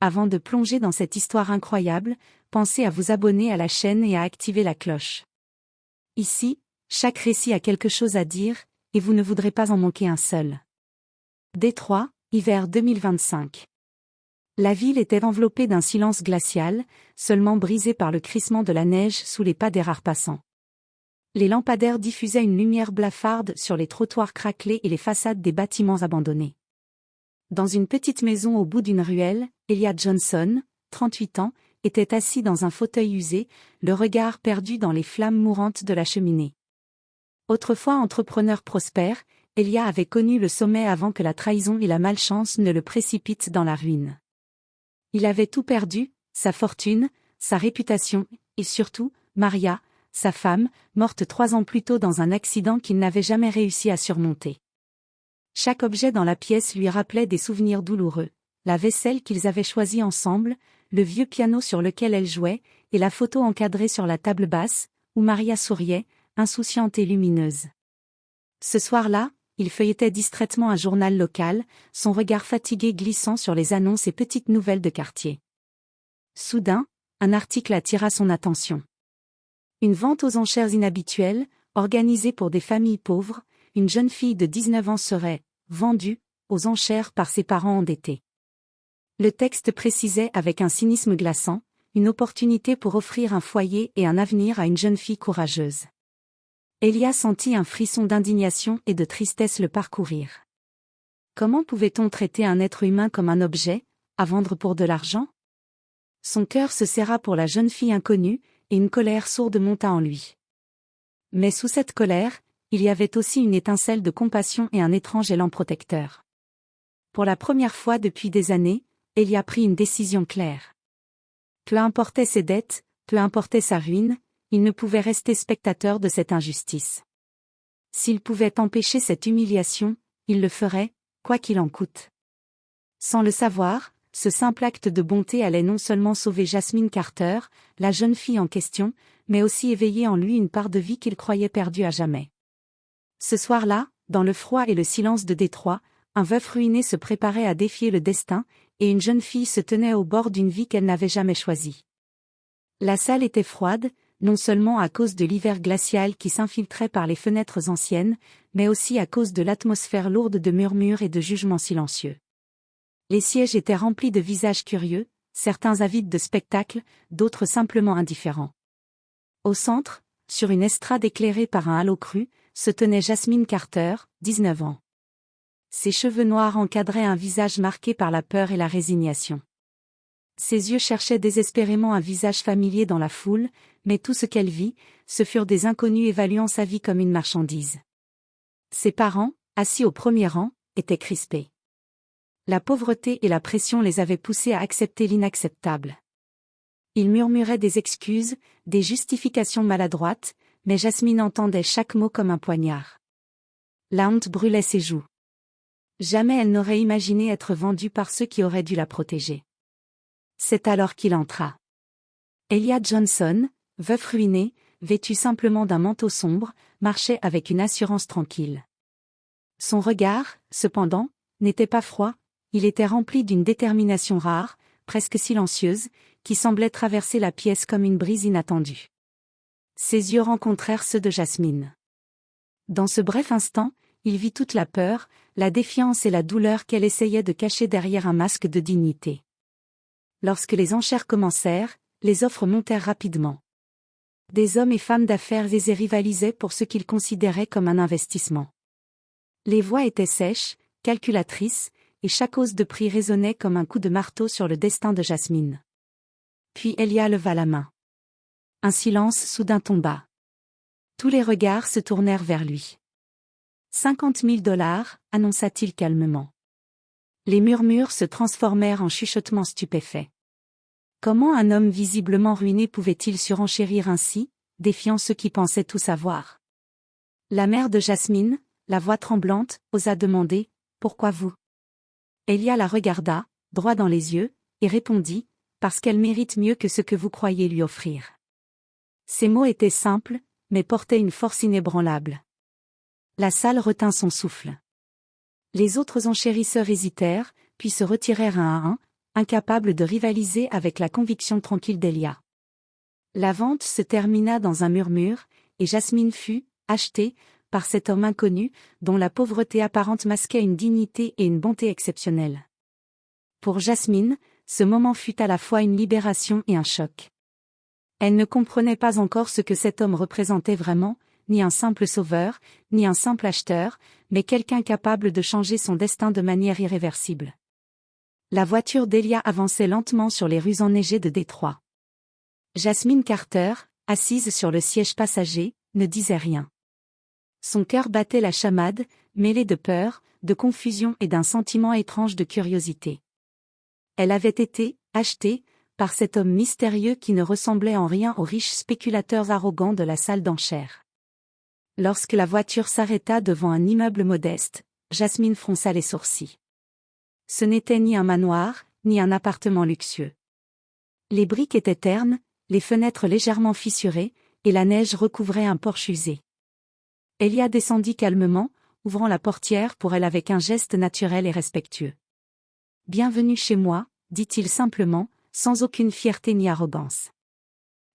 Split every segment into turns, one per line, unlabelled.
Avant de plonger dans cette histoire incroyable, pensez à vous abonner à la chaîne et à activer la cloche. Ici, chaque récit a quelque chose à dire, et vous ne voudrez pas en manquer un seul. Détroit, hiver 2025. La ville était enveloppée d'un silence glacial, seulement brisé par le crissement de la neige sous les pas des rares passants. Les lampadaires diffusaient une lumière blafarde sur les trottoirs craquelés et les façades des bâtiments abandonnés. Dans une petite maison au bout d'une ruelle, Elliot Johnson, 38 ans, était assis dans un fauteuil usé, le regard perdu dans les flammes mourantes de la cheminée. Autrefois entrepreneur prospère, Elliot avait connu le sommet avant que la trahison et la malchance ne le précipitent dans la ruine. Il avait tout perdu, sa fortune, sa réputation, et surtout, Maria, sa femme, morte 3 ans plus tôt dans un accident qu'il n'avait jamais réussi à surmonter. Chaque objet dans la pièce lui rappelait des souvenirs douloureux, la vaisselle qu'ils avaient choisie ensemble, le vieux piano sur lequel elle jouait, et la photo encadrée sur la table basse, où Maria souriait, insouciante et lumineuse. Ce soir-là, il feuilletait distraitement un journal local, son regard fatigué glissant sur les annonces et petites nouvelles de quartier. Soudain, un article attira son attention. Une vente aux enchères inhabituelle, organisée pour des familles pauvres, une jeune fille de 19 ans serait vendue aux enchères par ses parents endettés. Le texte précisait avec un cynisme glaçant, une opportunité pour offrir un foyer et un avenir à une jeune fille courageuse. Elliot sentit un frisson d'indignation et de tristesse le parcourir. Comment pouvait-on traiter un être humain comme un objet, à vendre pour de l'argent? Son cœur se serra pour la jeune fille inconnue, et une colère sourde monta en lui. Mais sous cette colère, il y avait aussi une étincelle de compassion et un étrange élan protecteur. Pour la première fois depuis des années, Elliot prit une décision claire. Peu importaient ses dettes, peu importait sa ruine, il ne pouvait rester spectateur de cette injustice. S'il pouvait empêcher cette humiliation, il le ferait, quoi qu'il en coûte. Sans le savoir, ce simple acte de bonté allait non seulement sauver Jasmine Carter, la jeune fille en question, mais aussi éveiller en lui une part de vie qu'il croyait perdue à jamais. Ce soir-là, dans le froid et le silence de Détroit, un veuf ruiné se préparait à défier le destin, et une jeune fille se tenait au bord d'une vie qu'elle n'avait jamais choisie. La salle était froide, non seulement à cause de l'hiver glacial qui s'infiltrait par les fenêtres anciennes, mais aussi à cause de l'atmosphère lourde de murmures et de jugements silencieux. Les sièges étaient remplis de visages curieux, certains avides de spectacle, d'autres simplement indifférents. Au centre, sur une estrade éclairée par un halo cru, se tenait Jasmine Carter, 19 ans. Ses cheveux noirs encadraient un visage marqué par la peur et la résignation. Ses yeux cherchaient désespérément un visage familier dans la foule, mais tout ce qu'elle vit, ce furent des inconnus évaluant sa vie comme une marchandise. Ses parents, assis au premier rang, étaient crispés. La pauvreté et la pression les avaient poussés à accepter l'inacceptable. Ils murmuraient des excuses, des justifications maladroites, mais Jasmine entendait chaque mot comme un poignard. La honte brûlait ses joues. Jamais elle n'aurait imaginé être vendue par ceux qui auraient dû la protéger. C'est alors qu'il entra. Elliot Johnson, veuf ruiné, vêtu simplement d'un manteau sombre, marchait avec une assurance tranquille. Son regard, cependant, n'était pas froid, il était rempli d'une détermination rare, presque silencieuse, qui semblait traverser la pièce comme une brise inattendue. Ses yeux rencontrèrent ceux de Jasmine. Dans ce bref instant, il vit toute la peur, la défiance et la douleur qu'elle essayait de cacher derrière un masque de dignité. Lorsque les enchères commencèrent, les offres montèrent rapidement. Des hommes et femmes d'affaires aisés rivalisaient pour ce qu'ils considéraient comme un investissement. Les voix étaient sèches, calculatrices, et chaque hausse de prix résonnait comme un coup de marteau sur le destin de Jasmine. Puis Elliot leva la main. Un silence soudain tomba. Tous les regards se tournèrent vers lui. 50 000 $, annonça-t-il calmement. Les murmures se transformèrent en chuchotements stupéfaits. Comment un homme visiblement ruiné pouvait-il surenchérir ainsi, défiant ceux qui pensaient tout savoir? La mère de Jasmine, la voix tremblante, osa demander « Pourquoi vous ?» Elliot la regarda, droit dans les yeux, et répondit « Parce qu'elle mérite mieux que ce que vous croyez lui offrir. » Ces mots étaient simples, mais portaient une force inébranlable. La salle retint son souffle. Les autres enchérisseurs hésitèrent, puis se retirèrent un à un, incapable de rivaliser avec la conviction tranquille d'Elia. La vente se termina dans un murmure, et Jasmine fut achetée par cet homme inconnu, dont la pauvreté apparente masquait une dignité et une bonté exceptionnelles. Pour Jasmine, ce moment fut à la fois une libération et un choc. Elle ne comprenait pas encore ce que cet homme représentait vraiment, ni un simple sauveur, ni un simple acheteur, mais quelqu'un capable de changer son destin de manière irréversible. La voiture d'Elia avançait lentement sur les rues enneigées de Détroit. Jasmine Carter, assise sur le siège passager, ne disait rien. Son cœur battait la chamade, mêlé de peur, de confusion et d'un sentiment étrange de curiosité. Elle avait été achetée par cet homme mystérieux qui ne ressemblait en rien aux riches spéculateurs arrogants de la salle d'enchères. Lorsque la voiture s'arrêta devant un immeuble modeste, Jasmine fronça les sourcils. Ce n'était ni un manoir, ni un appartement luxueux. Les briques étaient ternes, les fenêtres légèrement fissurées, et la neige recouvrait un porche usé. Elia descendit calmement, ouvrant la portière pour elle avec un geste naturel et respectueux. « Bienvenue chez moi », dit-il simplement, sans aucune fierté ni arrogance.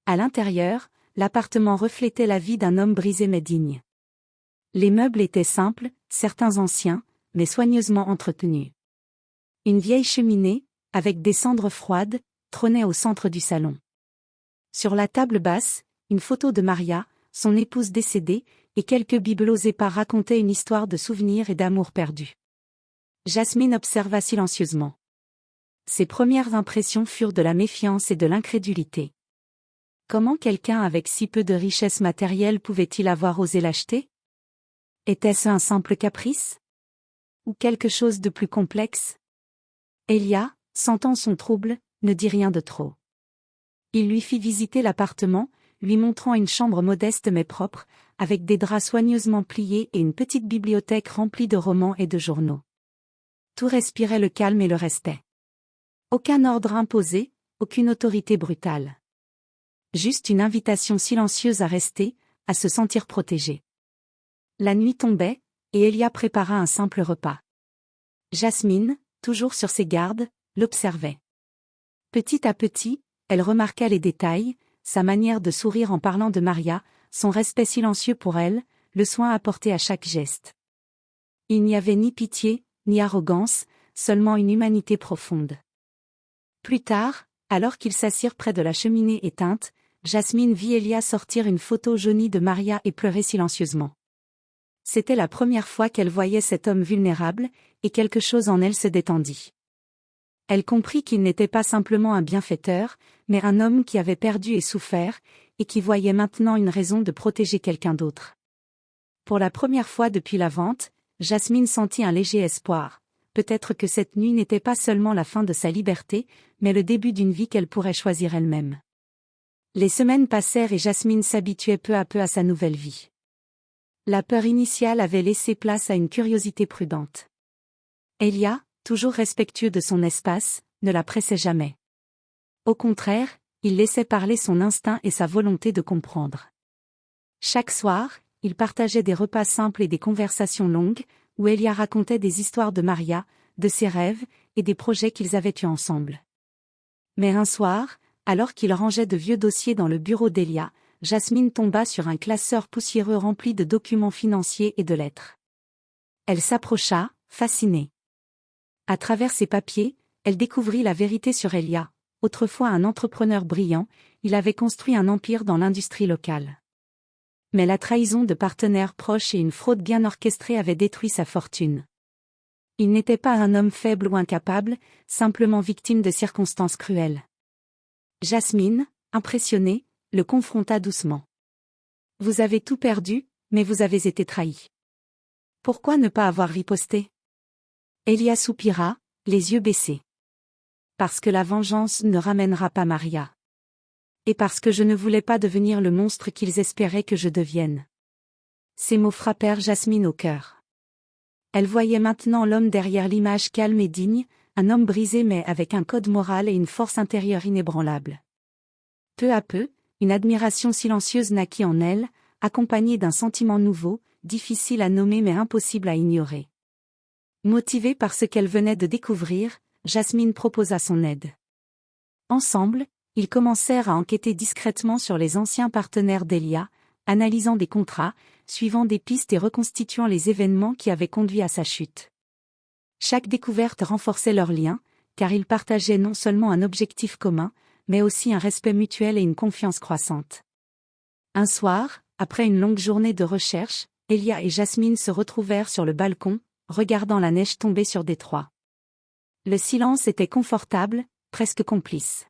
À l'intérieur, l'appartement reflétait la vie d'un homme brisé mais digne. Les meubles étaient simples, certains anciens, mais soigneusement entretenus. Une vieille cheminée, avec des cendres froides, trônait au centre du salon. Sur la table basse, une photo de Maria, son épouse décédée, et quelques bibelots épars racontaient une histoire de souvenirs et d'amour perdu. Jasmine observa silencieusement. Ses premières impressions furent de la méfiance et de l'incrédulité. Comment quelqu'un avec si peu de richesse matérielle pouvait-il avoir osé l'acheter? Était-ce un simple caprice? Ou quelque chose de plus complexe? Elia, sentant son trouble, ne dit rien de trop. Il lui fit visiter l'appartement, lui montrant une chambre modeste mais propre, avec des draps soigneusement pliés et une petite bibliothèque remplie de romans et de journaux. Tout respirait le calme et le respect. Aucun ordre imposé, aucune autorité brutale. Juste une invitation silencieuse à rester, à se sentir protégée. La nuit tombait, et Elia prépara un simple repas. Jasmine, toujours sur ses gardes, l'observait. Petit à petit, elle remarqua les détails, sa manière de sourire en parlant de Maria, son respect silencieux pour elle, le soin apporté à chaque geste. Il n'y avait ni pitié, ni arrogance, seulement une humanité profonde. Plus tard, alors qu'ils s'assirent près de la cheminée éteinte, Jasmine vit Elia sortir une photo jaunie de Maria et pleurer silencieusement. C'était la première fois qu'elle voyait cet homme vulnérable, et quelque chose en elle se détendit. Elle comprit qu'il n'était pas simplement un bienfaiteur, mais un homme qui avait perdu et souffert, et qui voyait maintenant une raison de protéger quelqu'un d'autre. Pour la première fois depuis la vente, Jasmine sentit un léger espoir. Peut-être que cette nuit n'était pas seulement la fin de sa liberté, mais le début d'une vie qu'elle pourrait choisir elle-même. Les semaines passèrent et Jasmine s'habituait peu à peu à sa nouvelle vie. La peur initiale avait laissé place à une curiosité prudente. Elia, toujours respectueux de son espace, ne la pressait jamais. Au contraire, il laissait parler son instinct et sa volonté de comprendre. Chaque soir, ils partageaient des repas simples et des conversations longues, où Elia racontait des histoires de Maria, de ses rêves, et des projets qu'ils avaient eus ensemble. Mais un soir, alors qu'il rangeait de vieux dossiers dans le bureau d'Elia, Jasmine tomba sur un classeur poussiéreux rempli de documents financiers et de lettres. Elle s'approcha, fascinée. À travers ces papiers, elle découvrit la vérité sur Elia. Autrefois un entrepreneur brillant, il avait construit un empire dans l'industrie locale. Mais la trahison de partenaires proches et une fraude bien orchestrée avaient détruit sa fortune. Il n'était pas un homme faible ou incapable, simplement victime de circonstances cruelles. Jasmine, impressionnée, le confronta doucement. « Vous avez tout perdu, mais vous avez été trahi. Pourquoi ne pas avoir riposté ?» Elia soupira, les yeux baissés. « Parce que la vengeance ne ramènera pas Maria. Et parce que je ne voulais pas devenir le monstre qu'ils espéraient que je devienne. » Ces mots frappèrent Jasmine au cœur. Elle voyait maintenant l'homme derrière l'image calme et digne, un homme brisé mais avec un code moral et une force intérieure inébranlable. Peu à peu, une admiration silencieuse naquit en elle, accompagnée d'un sentiment nouveau, difficile à nommer mais impossible à ignorer. Motivée par ce qu'elle venait de découvrir, Jasmine proposa son aide. Ensemble, ils commencèrent à enquêter discrètement sur les anciens partenaires d'Elia, analysant des contrats, suivant des pistes et reconstituant les événements qui avaient conduit à sa chute. Chaque découverte renforçait leur lien, car ils partageaient non seulement un objectif commun, mais aussi un respect mutuel et une confiance croissante. Un soir, après une longue journée de recherche, Elia et Jasmine se retrouvèrent sur le balcon, regardant la neige tomber sur Détroit. Le silence était confortable, presque complice.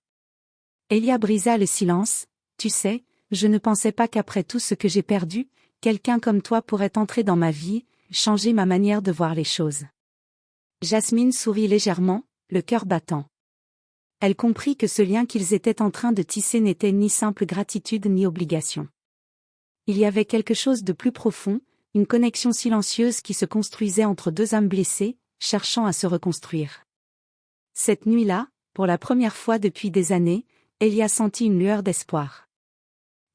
Elia brisa le silence. « Tu sais, je ne pensais pas qu'après tout ce que j'ai perdu, quelqu'un comme toi pourrait entrer dans ma vie, changer ma manière de voir les choses. » Jasmine sourit légèrement, le cœur battant. Elle comprit que ce lien qu'ils étaient en train de tisser n'était ni simple gratitude ni obligation. Il y avait quelque chose de plus profond, une connexion silencieuse qui se construisait entre deux âmes blessées, cherchant à se reconstruire. Cette nuit-là, pour la première fois depuis des années, Elia sentit une lueur d'espoir.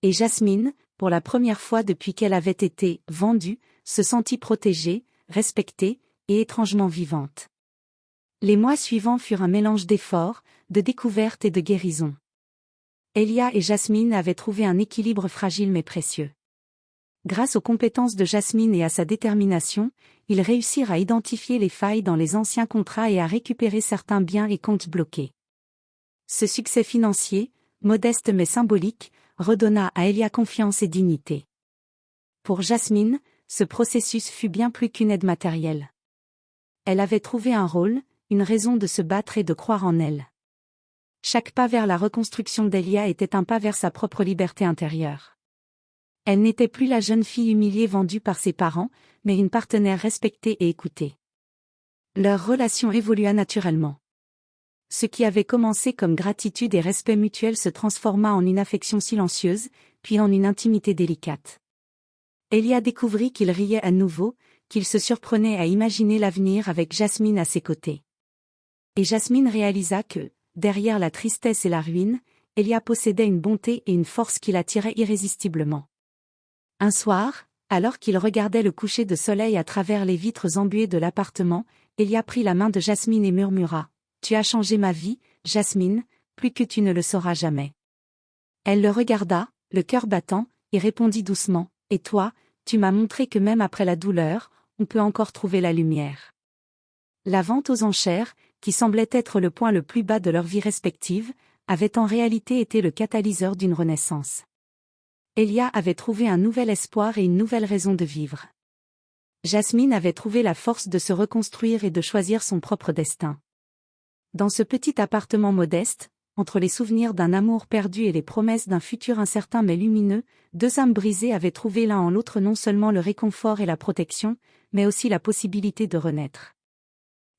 Et Jasmine, pour la première fois depuis qu'elle avait été vendue, se sentit protégée, respectée et étrangement vivante. Les mois suivants furent un mélange d'efforts, de découvertes et de guérisons. Elia et Jasmine avaient trouvé un équilibre fragile mais précieux. Grâce aux compétences de Jasmine et à sa détermination, ils réussirent à identifier les failles dans les anciens contrats et à récupérer certains biens et comptes bloqués. Ce succès financier, modeste mais symbolique, redonna à Elia confiance et dignité. Pour Jasmine, ce processus fut bien plus qu'une aide matérielle. Elle avait trouvé un rôle, une raison de se battre et de croire en elle. Chaque pas vers la reconstruction d'Elia était un pas vers sa propre liberté intérieure. Elle n'était plus la jeune fille humiliée vendue par ses parents, mais une partenaire respectée et écoutée. Leur relation évolua naturellement. Ce qui avait commencé comme gratitude et respect mutuel se transforma en une affection silencieuse, puis en une intimité délicate. Elia découvrit qu'il riait à nouveau, qu'il se surprenait à imaginer l'avenir avec Jasmine à ses côtés. Et Jasmine réalisa que, derrière la tristesse et la ruine, Elia possédait une bonté et une force qui l'attiraient irrésistiblement. Un soir, alors qu'il regardait le coucher de soleil à travers les vitres embuées de l'appartement, Elia prit la main de Jasmine et murmura : « Tu as changé ma vie, Jasmine, plus que tu ne le sauras jamais. » Elle le regarda, le cœur battant, et répondit doucement : « Et toi, tu m'as montré que même après la douleur, on peut encore trouver la lumière. » La vente aux enchères, qui semblait être le point le plus bas de leur vie respective, avait en réalité été le catalyseur d'une renaissance. Elia avait trouvé un nouvel espoir et une nouvelle raison de vivre. Jasmine avait trouvé la force de se reconstruire et de choisir son propre destin. Dans ce petit appartement modeste, entre les souvenirs d'un amour perdu et les promesses d'un futur incertain mais lumineux, deux âmes brisées avaient trouvé l'un en l'autre non seulement le réconfort et la protection, mais aussi la possibilité de renaître.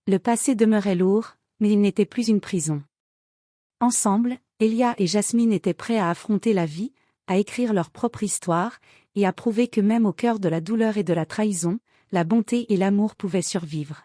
Le passé demeurait lourd, mais il n'était plus une prison. Ensemble, Elia et Jasmine étaient prêts à affronter la vie, à écrire leur propre histoire, et à prouver que même au cœur de la douleur et de la trahison, la bonté et l'amour pouvaient survivre.